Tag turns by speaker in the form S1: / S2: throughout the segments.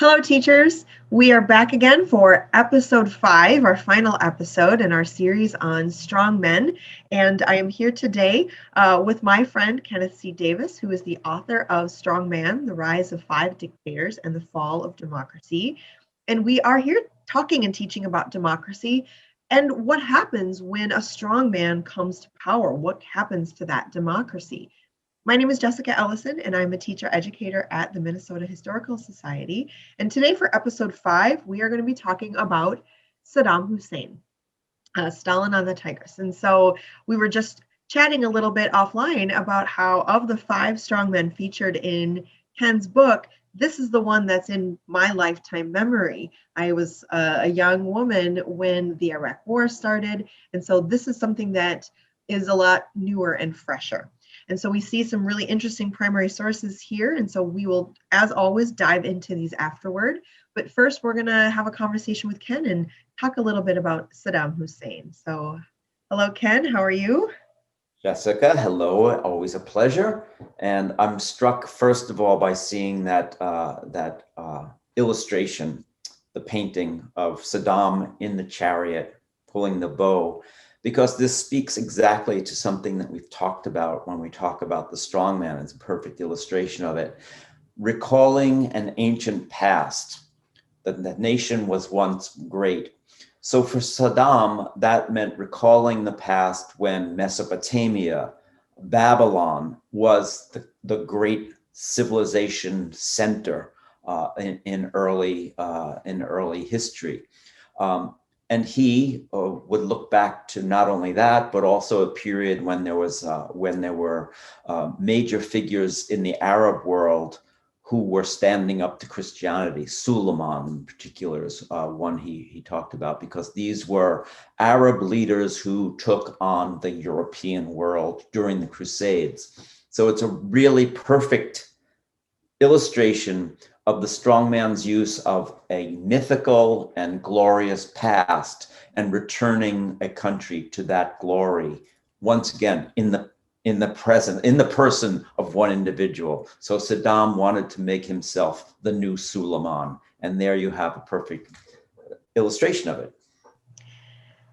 S1: Hello, teachers. We are back again for episode 5, our final episode in our series on Strongmen. And I am here today with my friend Kenneth C. Davis, who is the author of Strongman, The Rise of Five Dictators and the Fall of Democracy. And we are here talking and teaching about democracy and what happens when a strongman comes to power. What happens to that democracy? My name is Jessica Ellison, and I'm a teacher educator at the Minnesota Historical Society. And today for episode 5, we are going to be talking about Saddam Hussein, Stalin on the Tigris. And so we were just chatting a little bit offline about how of the 5 strongmen featured in Ken's book, this is the one that's in my lifetime memory. I was a young woman when the Iraq War started. And so this is something that is a lot newer and fresher. And so we see some really interesting primary sources here. And so we will, as always, dive into these afterward. But first, we're going to have a conversation with Ken and talk a little bit about Saddam Hussein. So hello, Ken. How are you?
S2: Jessica, hello. Always a pleasure. And I'm struck, first of all, by seeing that illustration, the painting of Saddam in the chariot pulling the bow, because this speaks exactly to something that we've talked about when we talk about the strongman. It's a perfect illustration of it. Recalling an ancient past, that the nation was once great. So for Saddam, that meant recalling the past when Mesopotamia, Babylon was the great civilization center in early history. And he would look back to not only that, but also a period when there were major figures in the Arab world who were standing up to Christianity. Suleiman, in particular, is one he talked about, because these were Arab leaders who took on the European world during the Crusades. So it's a really perfect illustration of the strongman's use of a mythical and glorious past and returning a country to that glory once again in the present, in the person of one individual. So Saddam wanted to make himself the new Suleiman, and there you have a perfect illustration of it.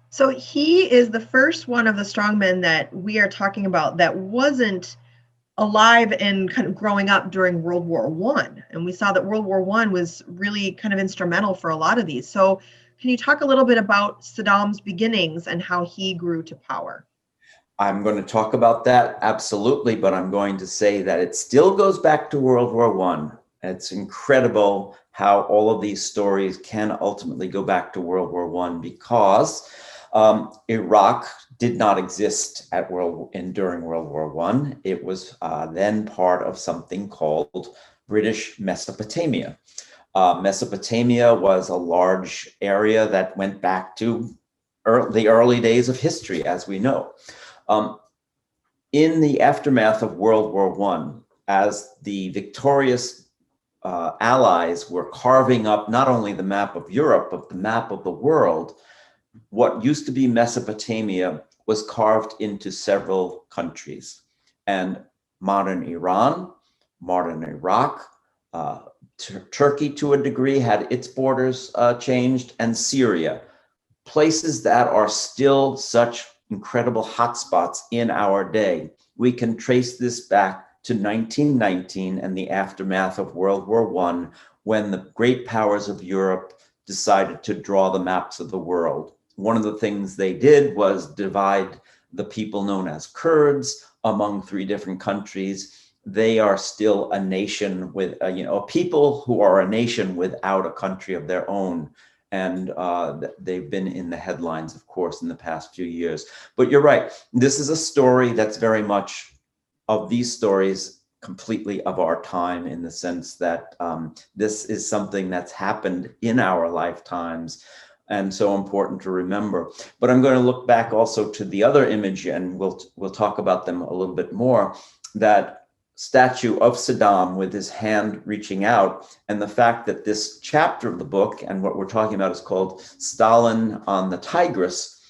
S1: So he is the first one of the strongmen that we are talking about that wasn't alive and kind of growing up during World War I. And we saw that World War I was really kind of instrumental for a lot of these. So can you talk a little bit about Saddam's beginnings and how he grew to power?
S2: I'm going to talk about that, absolutely, but I'm going to say that it still goes back to World War I. It's incredible how all of these stories can ultimately go back to World War I, because Iraq did not exist during World War I. It was then part of something called British Mesopotamia. Mesopotamia was a large area that went back to the early days of history, as we know. In the aftermath of World War I, as the victorious allies were carving up not only the map of Europe, but the map of the world, what used to be Mesopotamia was carved into several countries. And modern Iran, modern Iraq, Turkey to a degree had its borders changed, and Syria, places that are still such incredible hotspots in our day. We can trace this back to 1919 and the aftermath of World War I, when the great powers of Europe decided to draw the maps of the world. One of the things they did was divide the people known as Kurds among 3 different countries. They are still a nation with, a people who are a nation without a country of their own. And they've been in the headlines, of course, in the past few years. But you're right. This is a story that's very much of these stories completely of our time, in the sense that this is something that's happened in our lifetimes, and so important to remember. But I'm going to look back also to the other image, and we'll talk about them a little bit more, that statue of Saddam with his hand reaching out, and the fact that this chapter of the book, and what we're talking about, is called Stalin on the Tigris,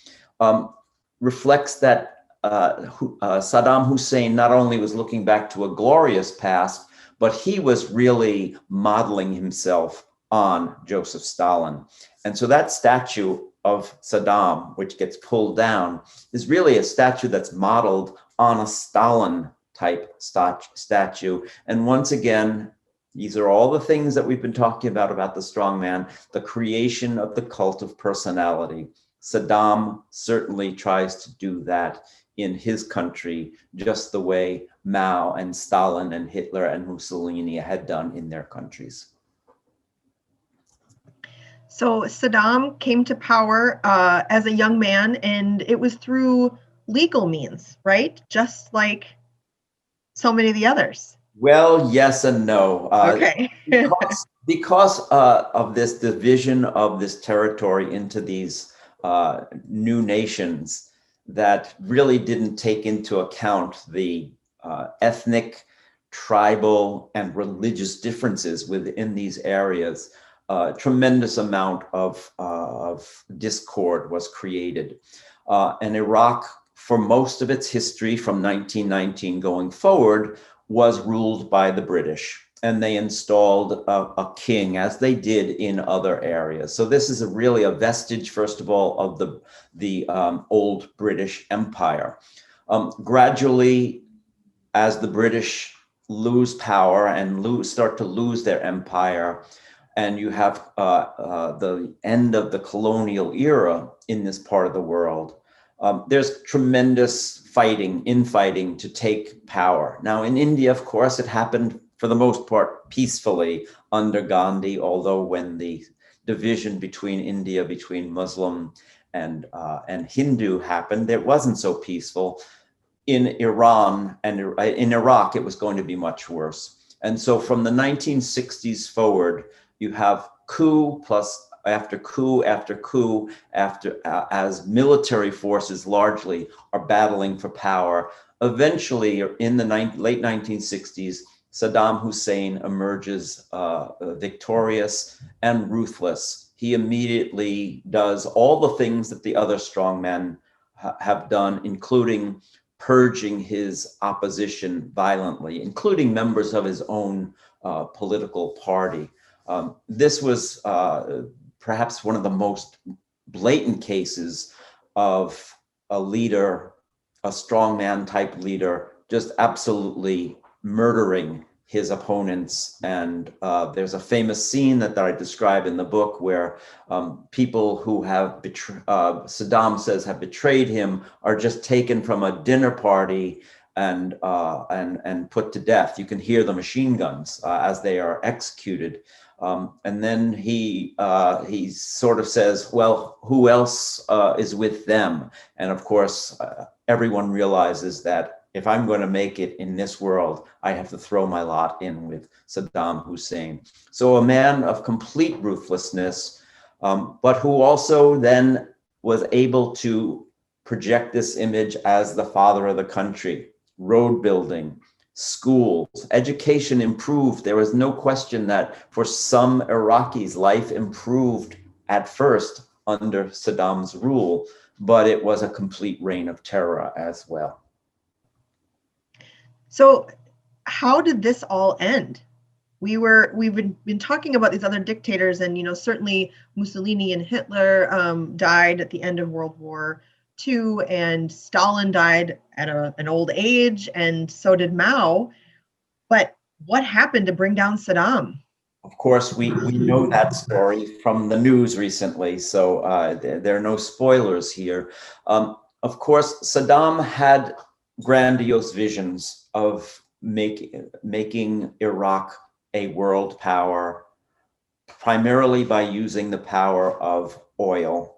S2: reflects that Saddam Hussein not only was looking back to a glorious past, but he was really modeling himself on Joseph Stalin. And so that statue of Saddam, which gets pulled down, is really a statue that's modeled on a Stalin type statue. And once again, these are all the things that we've been talking about the strongman, the creation of the cult of personality. Saddam certainly tries to do that in his country, just the way Mao and Stalin and Hitler and Mussolini had done in their countries.
S1: So Saddam came to power as a young man, and it was through legal means, right? Just like so many of the others.
S2: Well, yes and no.
S1: Okay.
S2: because of this division of this territory into these new nations that really didn't take into account the ethnic, tribal, and religious differences within these areas. Tremendous amount of discord was created. And Iraq, for most of its history from 1919 going forward, was ruled by the British. And they installed a king, as they did in other areas. So this is really a vestige, first of all, of the old British Empire. Gradually, as the British lose power and start to lose their empire, and you have the end of the colonial era in this part of the world, there's tremendous infighting to take power. Now, in India, of course, it happened for the most part peacefully under Gandhi, although when the division between India, between Muslim and Hindu happened, it wasn't so peaceful. In Iran and in Iraq, it was going to be much worse. And so from the 1960s forward, you have coup plus after coup after coup as military forces largely are battling for power. Eventually, in the late 1960s, Saddam Hussein emerges victorious and ruthless. He immediately does all the things that the other strongmen have done, including purging his opposition violently, including members of his own political party. This was perhaps one of the most blatant cases of a leader, a strongman type leader, just absolutely murdering his opponents. And there's a famous scene that I describe in the book where people who have Saddam says have betrayed him are just taken from a dinner party and put to death. You can hear the machine guns as they are executed. And then he sort of says, well, who else is with them? And of course, everyone realizes that if I'm going to make it in this world, I have to throw my lot in with Saddam Hussein. So a man of complete ruthlessness, but who also then was able to project this image as the father of the country. Road building, schools, education improved. There was no question that for some Iraqis, life improved at first under Saddam's rule, but it was a complete reign of terror as well.
S1: So how did this all end? We've been talking about these other dictators, and certainly Mussolini and Hitler died at the end of World War II, and Stalin died at an old age, and so did Mao. But what happened to bring down Saddam?
S2: Of course, we know that story from the news recently, so there are no spoilers here. Of course, Saddam had grandiose visions of making Iraq a world power, primarily by using the power of oil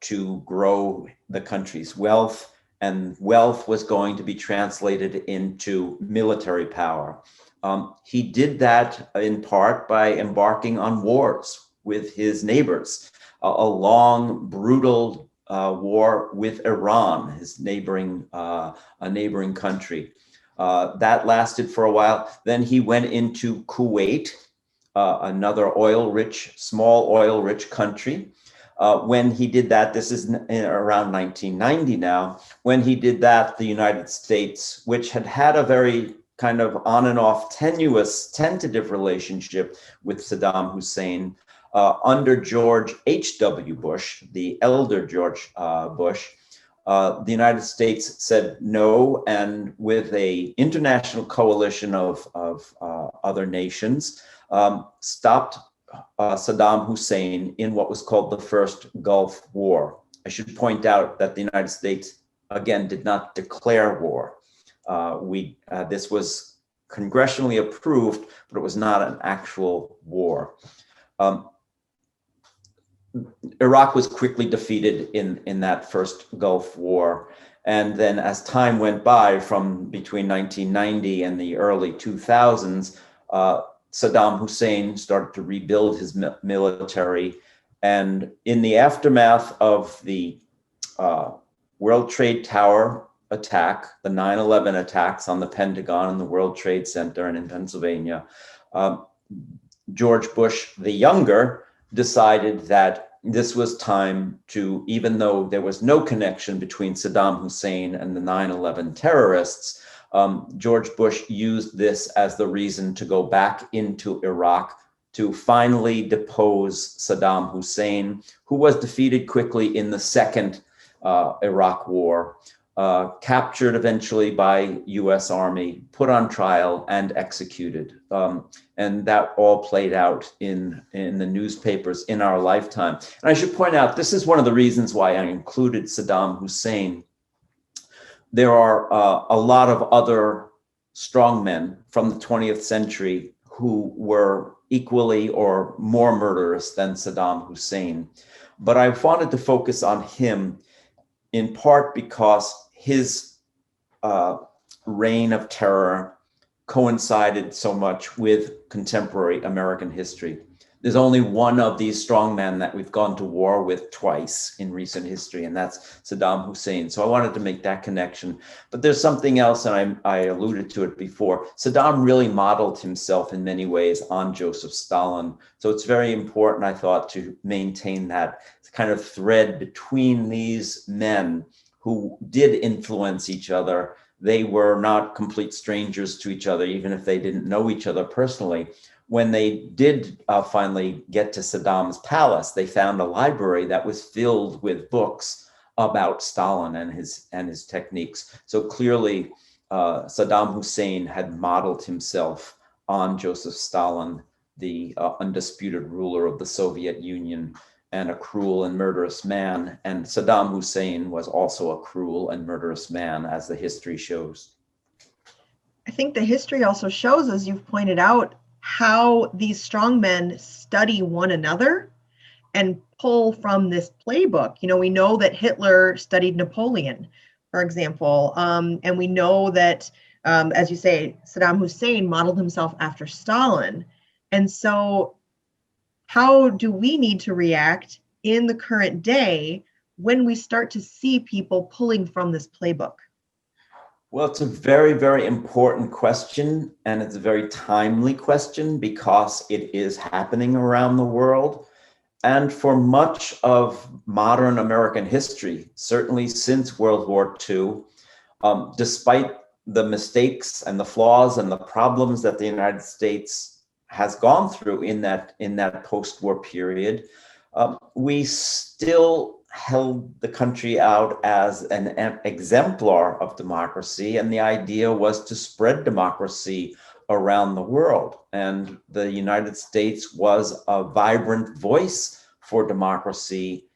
S2: to grow the country's wealth, and wealth was going to be translated into military power. He did that in part by embarking on wars with his neighbors, a long, brutal war with Iran, his neighboring country. That lasted for a while. Then he went into Kuwait, another small oil-rich country. When he did that, this is around 1990 now, when he did that, the United States, which had a very kind of on and off tenuous, tentative relationship with Saddam Hussein under George H.W. Bush, the elder George Bush. The United States said no, and with an international coalition of other nations, stopped Saddam Hussein in what was called the First Gulf War. I should point out that the United States, again, did not declare war. This was congressionally approved, but it was not an actual war. Iraq was quickly defeated in that first Gulf War. And then as time went by from between 1990 and the early 2000s, Saddam Hussein started to rebuild his military. And in the aftermath of the World Trade Tower attack, the 9/11 attacks on the Pentagon and the World Trade Center and in Pennsylvania, George Bush the younger decided that this was time to, even though there was no connection between Saddam Hussein and the 9/11 terrorists, George Bush used this as the reason to go back into Iraq to finally depose Saddam Hussein, who was defeated quickly in the second Iraq War, captured eventually by US Army, put on trial and executed. And that all played out in the newspapers in our lifetime. And I should point out, this is one of the reasons why I included Saddam Hussein. There are a lot of other strongmen from the 20th century who were equally or more murderous than Saddam Hussein. But I wanted to focus on him in part because his reign of terror coincided so much with contemporary American history. There's only one of these strongmen that we've gone to war with twice in recent history, and that's Saddam Hussein. So I wanted to make that connection. But there's something else, and I alluded to it before. Saddam really modeled himself in many ways on Joseph Stalin. So it's very important, I thought, to maintain that kind of thread between these men who did influence each other. They were not complete strangers to each other, even if they didn't know each other personally. When they did finally get to Saddam's palace, they found a library that was filled with books about Stalin and his techniques. So clearly, Saddam Hussein had modeled himself on Joseph Stalin, the undisputed ruler of the Soviet Union, and a cruel and murderous man. And Saddam Hussein was also a cruel and murderous man, as the history shows.
S1: I think the history also shows, as you've pointed out, how these strongmen study one another and pull from this playbook. You know, we know that Hitler studied Napoleon, for example, and we know that, as you say, Saddam Hussein modeled himself after Stalin. And so how do we need to react in the current day when we start to see people pulling from this playbook?
S2: Well, it's a very, very important question, and it's a very timely question because it is happening around the world. And for much of modern American history, certainly since World War II, despite the mistakes and the flaws and the problems that the United States has gone through in that post-war period, we still held the country out as an exemplar of democracy, and the idea was to spread democracy around the world. And the United States was a vibrant voice for democracy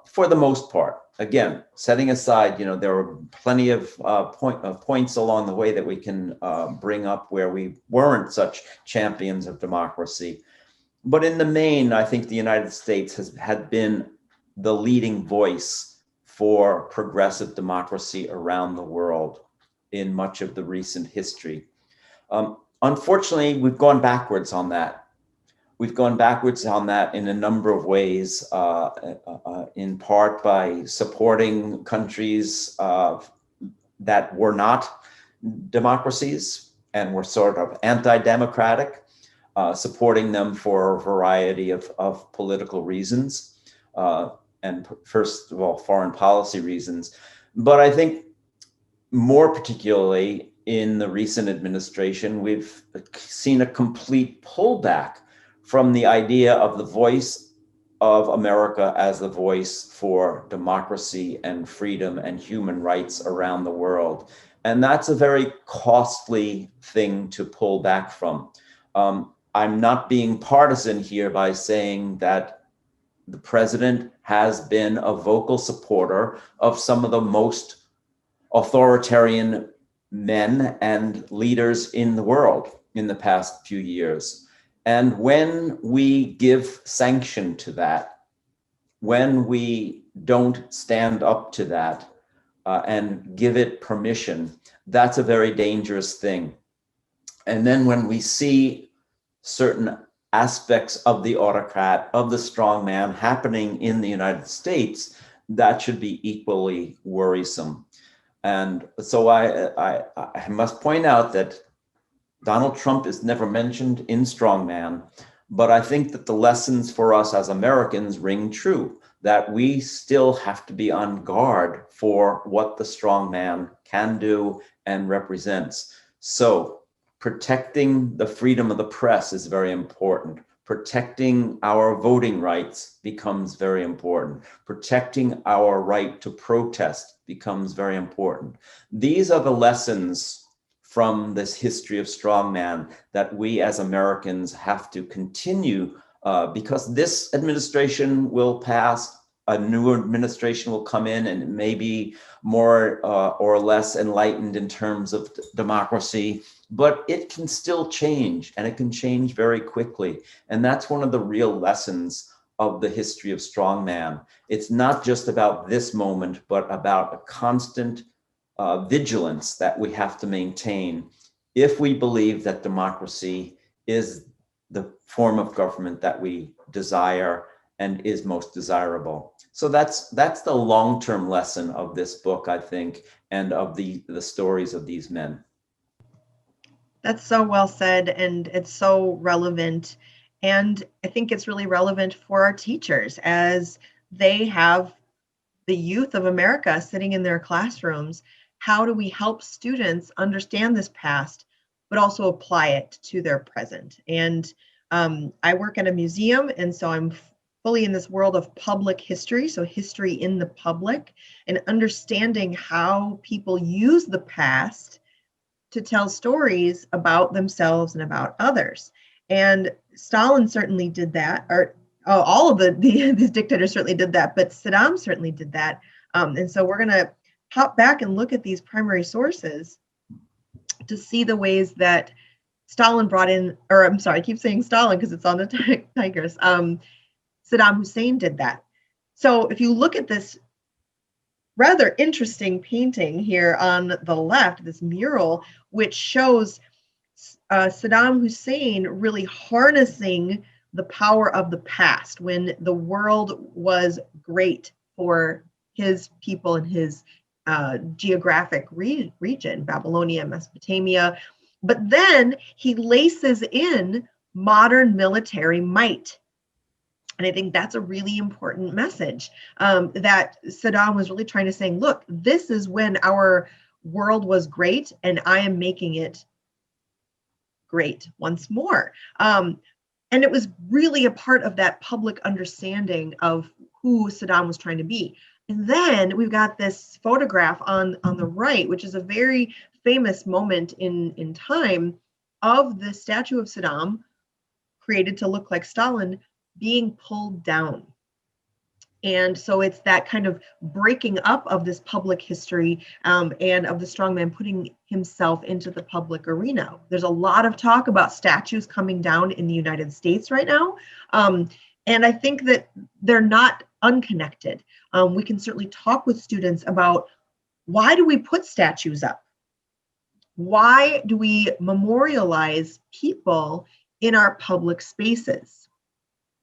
S2: for the most part. Again, setting aside, there were plenty of points along the way that we can bring up where we weren't such champions of democracy. But in the main, I think the United States had been the leading voice for progressive democracy around the world in much of the recent history. Unfortunately, we've gone backwards on that. We've gone backwards on that in a number of ways, in part by supporting countries that were not democracies and were sort of anti-democratic, supporting them for a variety of political reasons, and first of all, foreign policy reasons. But I think more particularly, in the recent administration, we've seen a complete pullback from the idea of the voice of America as the voice for democracy and freedom and human rights around the world. And that's a very costly thing to pull back from. I'm not being partisan here by saying that the president has been a vocal supporter of some of the most authoritarian men and leaders in the world in the past few years. And when we give sanction to that, when we don't stand up to that and give it permission, that's a very dangerous thing. And then when we see certain aspects of the autocrat, of the strongman happening in the United States, that should be equally worrisome. And so I must point out that Donald Trump is never mentioned in Strongman, but I think that the lessons for us as Americans ring true, that we still have to be on guard for what the strongman can do and represents. So protecting the freedom of the press is very important. Protecting our voting rights becomes very important. Protecting our right to protest becomes very important. These are the lessons from this history of strongman that we as Americans have to continue because this administration will pass, a new administration will come in, and it may be more or less enlightened in terms of democracy, but it can still change, and it can change very quickly. And that's one of the real lessons of the history of strongman. It's not just about this moment, but about a constant vigilance that we have to maintain if we believe that democracy is the form of government that we desire and is most desirable. So that's the long-term lesson of this book, I think, and of the stories of these men.
S1: That's so well said, and it's so relevant. And I think it's really relevant for our teachers as they have the youth of America sitting in their classrooms. How do we help students understand this past, but also apply it to their present? And I work at a museum, and so I'm fully in this world of public history, so history in the public, and understanding how people use the past to tell stories about themselves and about others. And Stalin certainly did that, or all of these dictators certainly did that, but Saddam certainly did that. And so we're going to hop back and look at these primary sources to see the ways that Stalin brought in, or I'm sorry, I keep saying Stalin because it's on the Tigers. Saddam Hussein did that. So if you look at this rather interesting painting here on the left, this mural, which shows Saddam Hussein really harnessing the power of the past when the world was great for his people and his geographic region, Babylonia, Mesopotamia. But then he laces in modern military might. And I think that's a really important message that Saddam was really trying to say, look, this is when our world was great, and I am making it great once more. And it was really a part of that public understanding of who Saddam was trying to be. And then we've got this photograph on the right, which is a very famous moment in time of the statue of Saddam, created to look like Stalin, being pulled down. And so it's that kind of breaking up of this public history and of the strongman putting himself into the public arena. There's a lot of talk about statues coming down in the United States right now. And I think that they're not unconnected. We can certainly talk with students about, why do we put statues up? Why do we memorialize people in our public spaces?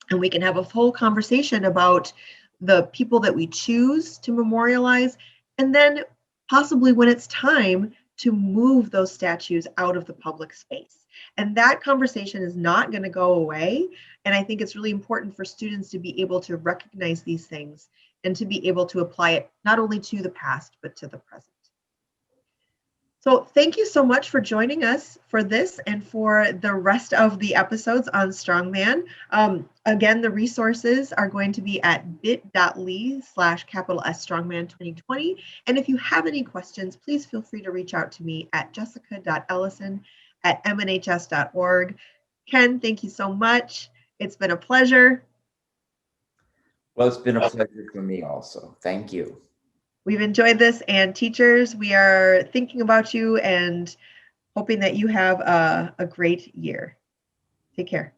S1: And we can have a full conversation about the people that we choose to memorialize, and then possibly when it's time to move those statues out of the public space. And that conversation is not going to go away. And I think it's really important for students to be able to recognize these things and to be able to apply it not only to the past, but to the present. So thank you so much for joining us for this and for the rest of the episodes on Strongman. Again, the resources are going to be at bit.ly/S Strongman 2020. And if you have any questions, please feel free to reach out to me at jessica.ellison@mnhs.org. Ken, thank you so much. It's been a pleasure.
S2: Well, it's been a pleasure for me also. Thank you.
S1: We've enjoyed this, and teachers, we are thinking about you and hoping that you have a great year. Take care.